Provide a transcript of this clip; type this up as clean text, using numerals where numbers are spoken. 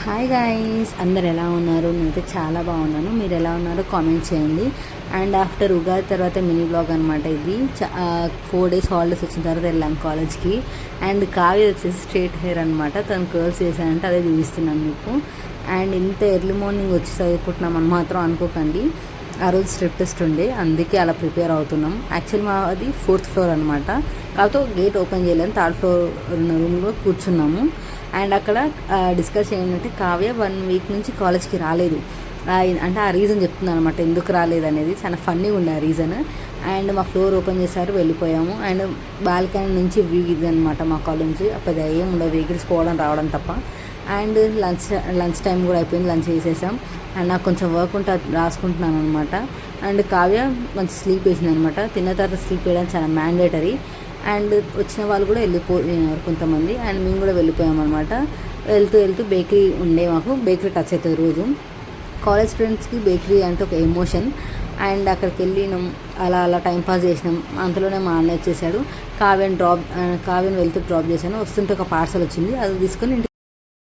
Hi guys, అందరు ఎలా ఉన్నారు? నేనైతే చాలా బాగున్నాను. మీరు ఎలా ఉన్నారో కామెంట్ చేయండి. అండ్ ఆఫ్టర్ ఉగాది తర్వాత మినీ బ్లాగ్ అనమాట ఇది. 4 days హాలిడేస్ వచ్చిన తర్వాత వెళ్ళాం కాలేజ్కి. అండ్ కావ్య వచ్చేసి స్ట్రేట్ హెయిర్ అనమాట, తను కర్ల్స్ చేశానంటే అదే చూపిస్తున్నాను మీకు. అండ్ ఇంత ఎర్లీ మార్నింగ్ వచ్చి చదువుకుంటున్నామని మాత్రం అనుకోకండి. ఆ రోజు స్ట్రిప్ టెస్ట్ ఉండే, అందుకే అలా ప్రిపేర్ అవుతున్నాం. యాక్చువల్లీ మాది 4th floor అనమాట, కాకపోతే గేట్ ఓపెన్ చేయలేము. 3rd floor ఉన్న రూమ్లో కూర్చున్నాము. అండ్ అక్కడ డిస్కస్ ఏంటంటే కావ్య 1 week నుంచి కాలేజ్కి రాలేదు. అంటే ఆ రీజన్ చెప్తున్నాను అనమాట, ఎందుకు రాలేదు అనేది. చాలా ఫన్నీగా ఉండే ఆ రీజన్. అండ్ మా ఫ్లోర్ ఓపెన్ చేశారు, వెళ్ళిపోయాము. అండ్ బాల్కనీ నుంచి వ్యూ ఇది అనమాట మా కాలేజ్. పెద్ద ఏం ఉండదు, వెహికల్స్ పోవడం రావడం తప్ప. అండ్ లంచ్ టైం కూడా అయిపోయింది, లంచ్ చేసేసాం. అండ్ నాకు కొంచెం వర్క్ ఉంటే రాసుకుంటున్నాను అనమాట. అండ్ కావ్య మంచి స్లీప్ వేసింది అనమాట. తిన్న తర్వాత స్లీప్ వేయడం చాలా మ్యాండేటరీ. అండ్ వచ్చిన వాళ్ళు కూడా వెళ్ళిపోయినారు కొంతమంది. అండ్ మేము కూడా వెళ్ళిపోయామన్నమాట. వెళ్తూ బేకరీ ఉండే, మాకు బేకరీ టచ్ అవుతుంది రోజు. కాలేజ్ స్టూడెంట్స్కి బేకరీ అంటే ఒక ఎమోషన్. అండ్ అక్కడికి వెళ్ళినాం, అలా టైంపాస్ చేసినాం. అంతలోనే మా అన్న వచ్చేసాడు. కావ్యని వెళ్తూ డ్రాప్ చేశాను. వస్తుంటే ఒక పార్సల్ వచ్చింది, అది తీసుకొని